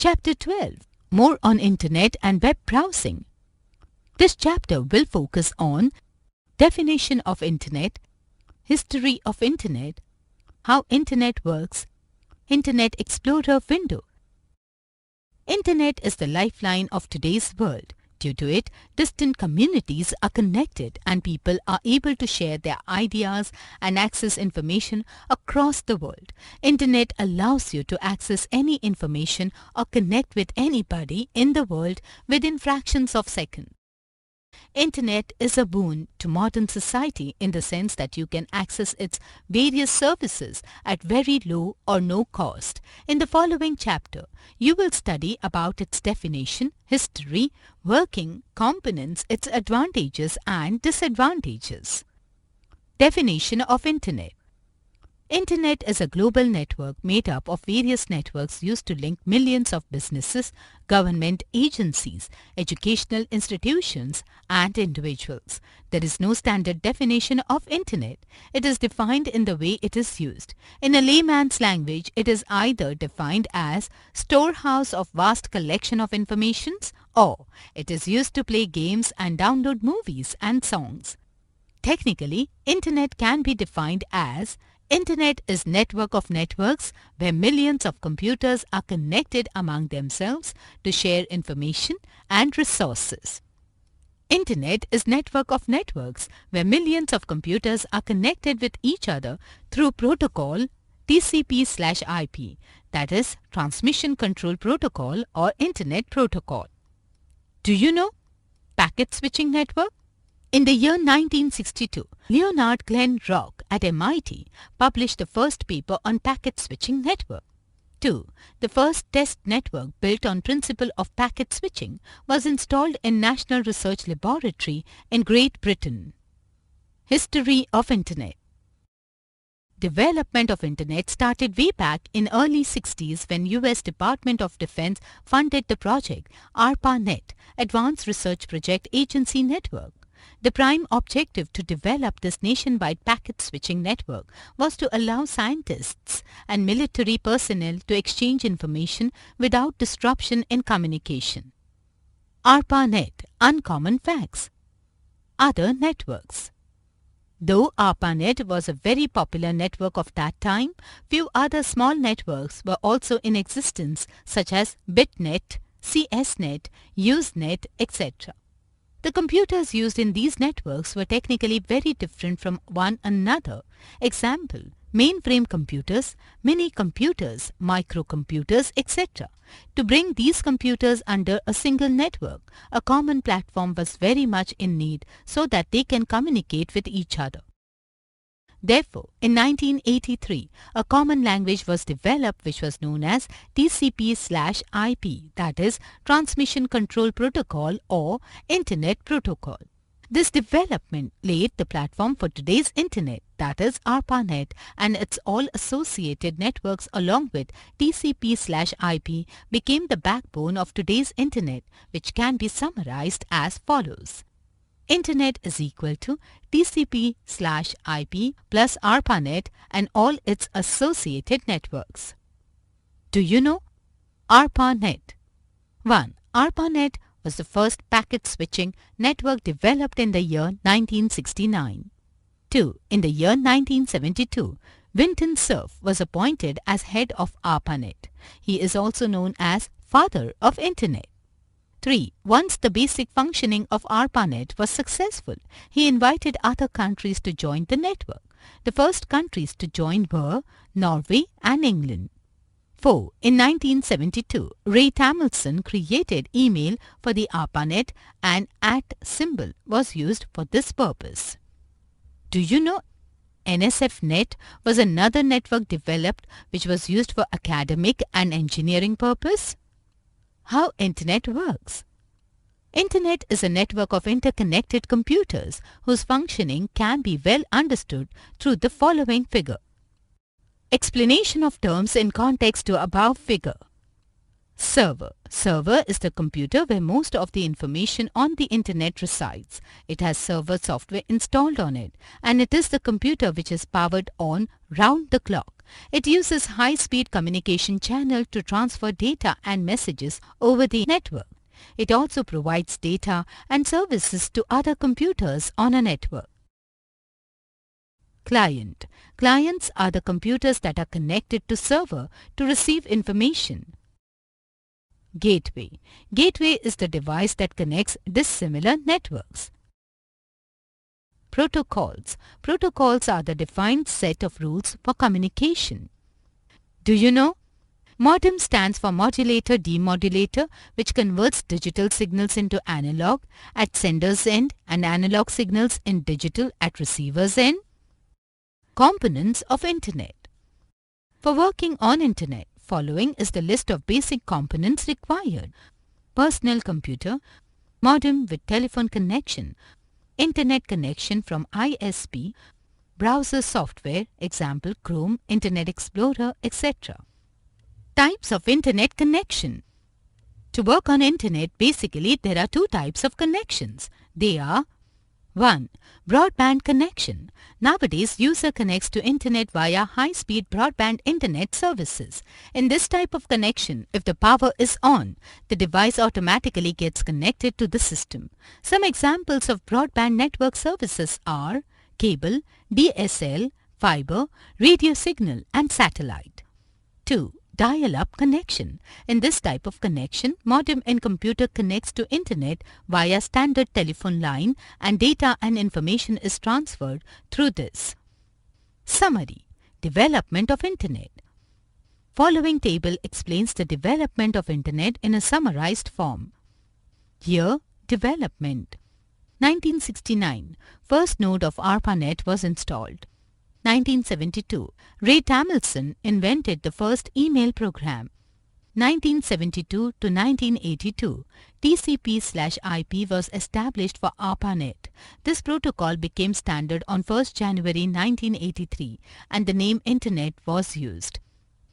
Chapter 12. More on Internet and Web Browsing. This chapter will focus on definition of Internet, history of Internet, how Internet works, Internet Explorer window. Internet is the lifeline of today's world. Due to it, distant communities are connected and people are able to share their ideas and access information across the world. Internet allows you to access any information or connect with anybody in the world within fractions of seconds. Internet is a boon to modern society in the sense that you can access its various services at very low or no cost. In the following chapter, you will study about its definition, history, working, components, its advantages and disadvantages. Definition of Internet. Internet is a global network made up of various networks used to link millions of businesses, government agencies, educational institutions, and individuals. There is no standard definition of Internet. It is defined in the way it is used. In a layman's language, it is either defined as storehouse of vast collection of informations, or it is used to play games and download movies and songs. Technically, Internet can be defined as Internet is network of networks where millions of computers are connected among themselves to share information and resources. Internet is network of networks where millions of computers are connected with each other through protocol TCP/IP, that is Transmission Control Protocol or Internet Protocol. Do you know Packet Switching Network? In the year 1962, Leonard Glenn Rock at MIT published the first paper on packet switching network. 2. The first test network built on principle of packet switching was installed in National Research Laboratory in Great Britain. History of Internet. Development of Internet started way back in early 60s when US Department of Defense funded the project ARPANET, Advanced Research Project Agency Network. The prime objective to develop this nationwide packet switching network was to allow scientists and military personnel to exchange information without disruption in communication. ARPANET, Uncommon Facts. Other networks. Though ARPANET was a very popular network of that time, few other small networks were also in existence such as BitNet, CSNet, Usenet, etc. The computers used in these networks were technically very different from one another. Example, mainframe computers, mini-computers, microcomputers, etc. To bring these computers under a single network, a common platform was very much in need so that they can communicate with each other. Therefore, in 1983, a common language was developed which was known as TCP/IP, that is Transmission Control Protocol or Internet Protocol. This development laid the platform for today's Internet, that is ARPANET, and its all associated networks along with TCP/IP became the backbone of today's Internet, which can be summarized as follows. Internet is equal to TCP/IP plus ARPANET and all its associated networks. Do you know ARPANET? 1. ARPANET was the first packet switching network developed in the year 1969. 2. In the year 1972, Vinton Cerf was appointed as head of ARPANET. He is also known as father of Internet. 3. Once the basic functioning of ARPANET was successful, he invited other countries to join the network. The first countries to join were Norway and England. 4. In 1972, Ray Tamilson created email for the ARPANET and @ symbol was used for this purpose. Do you know NSFNet was another network developed which was used for academic and engineering purpose? How Internet works. Internet is a network of interconnected computers whose functioning can be well understood through the following figure. Explanation of terms in context to above figure. Server. Server is the computer where most of the information on the internet resides. It has server software installed on it, and it is the computer which is powered on round the clock. It uses high-speed communication channel to transfer data and messages over the network. It also provides data and services to other computers on a network. Client. Clients are the computers that are connected to server to receive information. Gateway. Gateway is the device that connects dissimilar networks. Protocols. Protocols are the defined set of rules for communication. Do you know? Modem stands for modulator demodulator, which converts digital signals into analog at sender's end and analog signals in digital at receiver's end. Components of Internet. For working on Internet, following is the list of basic components required. Personal computer, modem with telephone connection, Internet connection from ISP, browser software, example Chrome, Internet Explorer, etc. Types of Internet connection. To work on Internet, basically there are two types of connections. They are 1. Broadband connection. Nowadays, user connects to Internet via high-speed broadband Internet services. In this type of connection, if the power is on, the device automatically gets connected to the system. Some examples of broadband network services are cable, DSL, fiber, radio signal and satellite. 2. Dial-up connection. In this type of connection, modem in computer connects to Internet via standard telephone line and data and information is transferred through this. Summary. Development of Internet. Following table explains the development of Internet in a summarized form. Year, development. 1969. First node of ARPANET was installed. 1972. Ray Tamilson invented the first email program. 1972 to 1982. TCP/IP was established for ARPANET. This protocol became standard on 1st January 1983 and the name Internet was used.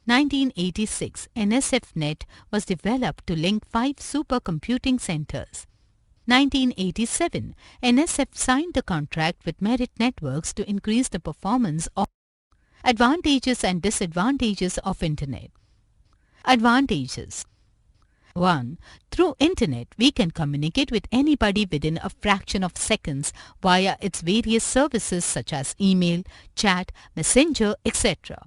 1986. NSFNet was developed to link 5 supercomputing centers. 1987, NSF signed a contract with Merit Networks to increase the performance of advantages and disadvantages of Internet. Advantages. 1. Through Internet, we can communicate with anybody within a fraction of seconds via its various services such as email, chat, messenger, etc.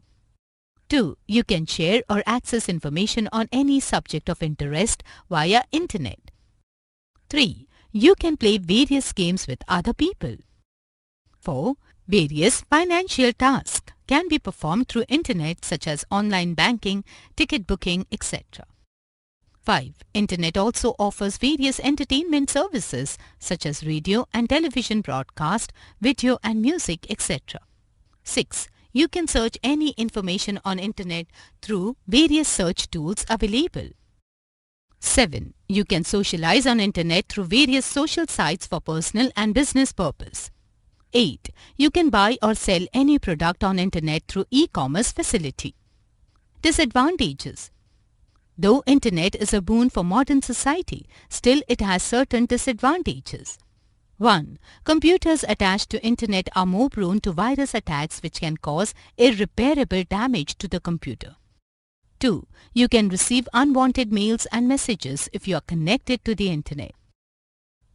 2. You can share or access information on any subject of interest via Internet. 3. You can play various games with other people. 4. Various financial tasks can be performed through Internet such as online banking, ticket booking, etc. 5. Internet also offers various entertainment services such as radio and television broadcast, video and music, etc. 6. You can search any information on Internet through various search tools available. 7. You can socialize on Internet through various social sites for personal and business purpose. 8. You can buy or sell any product on Internet through e-commerce facility. Disadvantages. Though Internet is a boon for modern society, still it has certain disadvantages. 1. Computers attached to Internet are more prone to virus attacks which can cause irreparable damage to the computer. 2. You can receive unwanted mails and messages if you are connected to the Internet.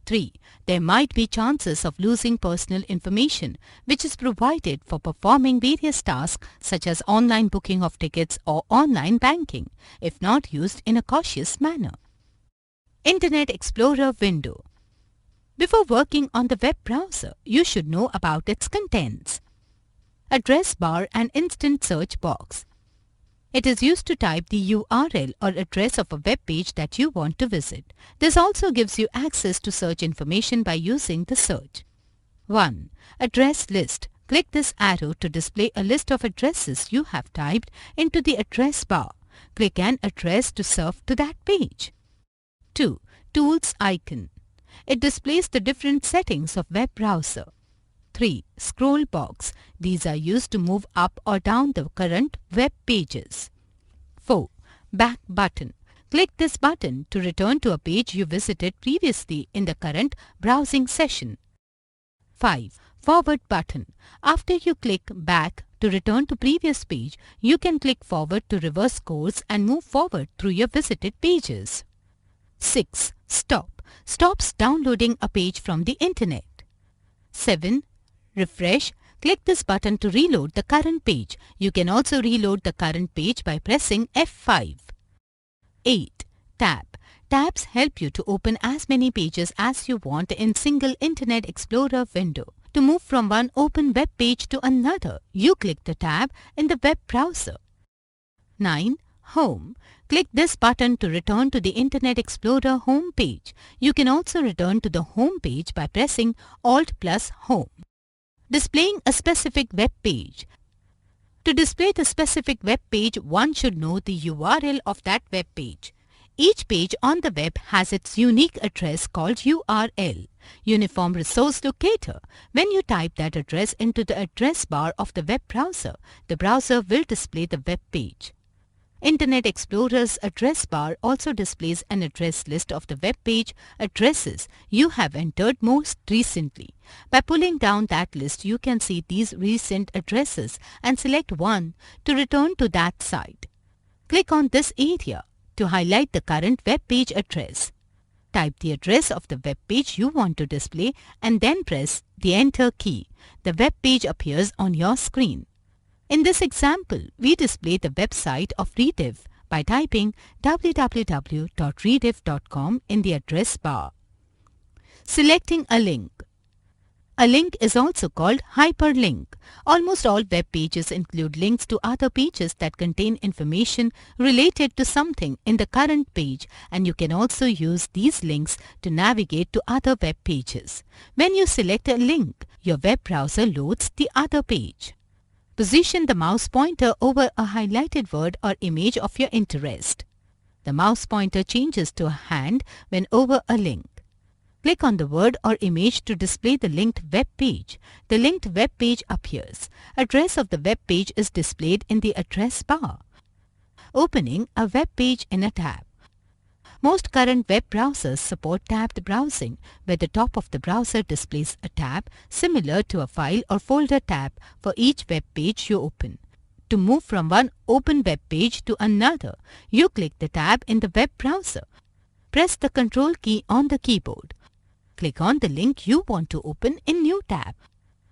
3. There might be chances of losing personal information which is provided for performing various tasks such as online booking of tickets or online banking if not used in a cautious manner. Internet Explorer window. Before working on the web browser, you should know about its contents. Address bar and instant search box. It is used to type the URL or address of a web page that you want to visit. This also gives you access to search information by using the search. 1. Address list. Click this arrow to display a list of addresses you have typed into the address bar. Click an address to surf to that page. 2. Tools icon. It displays the different settings of web browser. 3. Scroll box. These are used to move up or down the current web pages. 4. Back button. Click this button to return to a page you visited previously in the current browsing session. 5. Forward button. After you click back to return to previous page, you can click forward to reverse course and move forward through your visited pages. 6. Stop. Stops downloading a page from the internet. 7. Refresh. Click this button to reload the current page. You can also reload the current page by pressing F5. 8. Tab. Tabs help you to open as many pages as you want in single Internet Explorer window. To move from one open web page to another, you click the tab in the web browser. 9. Home. Click this button to return to the Internet Explorer home page. You can also return to the home page by pressing Alt plus Home. Displaying a specific web page. To display the specific web page, one should know the URL of that web page. Each page on the web has its unique address called URL, Uniform Resource Locator. When you type that address into the address bar of the web browser, the browser will display the web page. Internet Explorer's address bar also displays an address list of the web page addresses you have entered most recently. By pulling down that list, you can see these recent addresses and select one to return to that site. Click on this area to highlight the current web page address. Type the address of the web page you want to display and then press the Enter key. The web page appears on your screen. In this example, we display the website of Rediff by typing www.rediff.com in the address bar. Selecting a link. A link is also called hyperlink. Almost all web pages include links to other pages that contain information related to something in the current page, and you can also use these links to navigate to other web pages. When you select a link, your web browser loads the other page. Position the mouse pointer over a highlighted word or image of your interest. The mouse pointer changes to a hand when over a link. Click on the word or image to display the linked web page. The linked web page appears. Address of the web page is displayed in the address bar. Opening a web page in a tab. Most current web browsers support tabbed browsing, where the top of the browser displays a tab similar to a file or folder tab for each web page you open. To move from one open web page to another, you click the tab in the web browser. Press the Ctrl key on the keyboard. Click on the link you want to open in New tab.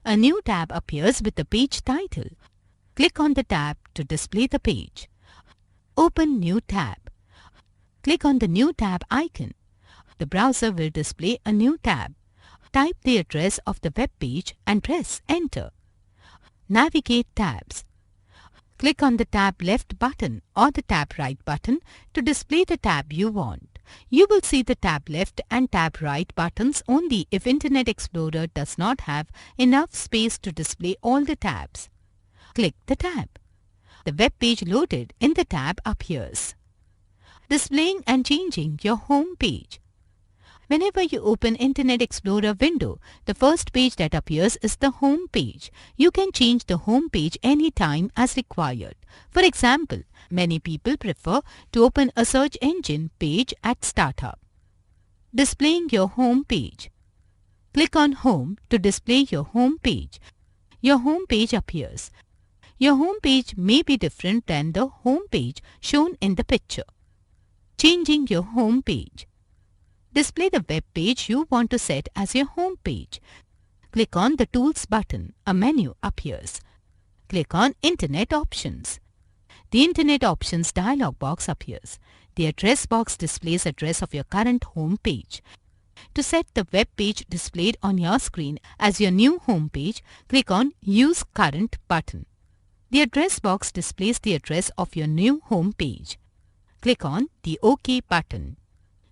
A new tab appears with the page title. Click on the tab to display the page. Open New tab. Click on the New tab icon. The browser will display a new tab. Type the address of the web page and press Enter. Navigate tabs. Click on the tab left button or the tab right button to display the tab you want. You will see the tab left and tab right buttons only if Internet Explorer does not have enough space to display all the tabs. Click the tab. The web page loaded in the tab appears. Displaying and changing your home page. Whenever you open Internet Explorer window, the first page that appears is the home page. You can change the home page anytime as required. For example, many people prefer to open a search engine page at startup. Displaying your home page. Click on Home to display your home page. Your home page appears. Your home page may be different than the home page shown in the picture. Changing your home page. Display the web page you want to set as your home page. Click on the Tools button. A menu appears. Click on Internet Options. The Internet Options dialog box appears. The address box displays address of your current home page. To set the web page displayed on your screen as your new home page, click on Use Current button. The address box displays the address of your new home page. Click on the OK button.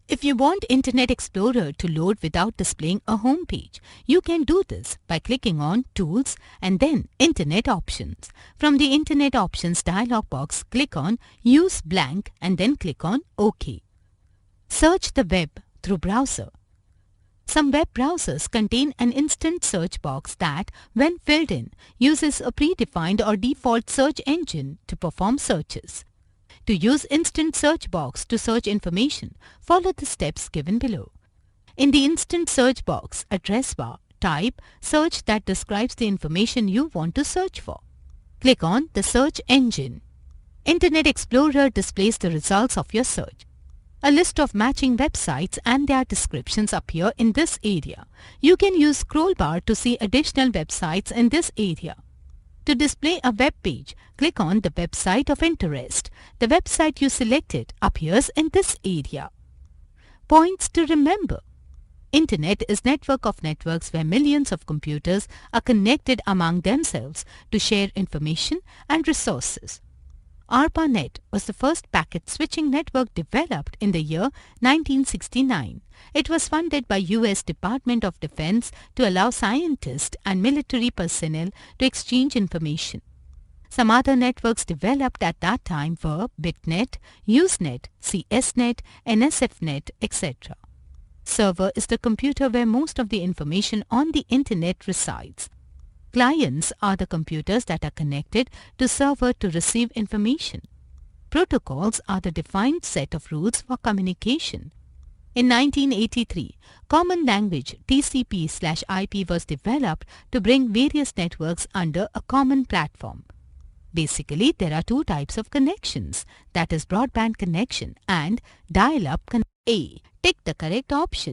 If you want Internet Explorer to load without displaying a home page, you can do this by clicking on Tools and then Internet Options. From the Internet Options dialog box, click on Use Blank and then click on OK. Search the web through browser. Some web browsers contain an instant search box that, when filled in, uses a predefined or default search engine to perform searches. To use instant search box to search information, follow the steps given below. In the instant search box address bar, type search that describes the information you want to search for. Click on the search engine. Internet Explorer displays the results of your search. A list of matching websites and their descriptions appear in this area. You can use scroll bar to see additional websites in this area. To display a web page, click on the website of interest. The website you selected appears in this area. Points to remember. Internet is network of networks where millions of computers are connected among themselves to share information and resources. ARPANET was the first packet switching network developed in the year 1969. It was funded by U.S. Department of Defense to allow scientists and military personnel to exchange information. Some other networks developed at that time were BitNet, Usenet, CSNet, NSFNet, etc. Server is the computer where most of the information on the Internet resides. Clients are the computers that are connected to server to receive information. Protocols are the defined set of rules for communication. In 1983, Common Language TCP/IP was developed to bring various networks under a common platform. Basically, there are two types of connections, that is broadband connection and dial-up connection. A. Tick the correct option.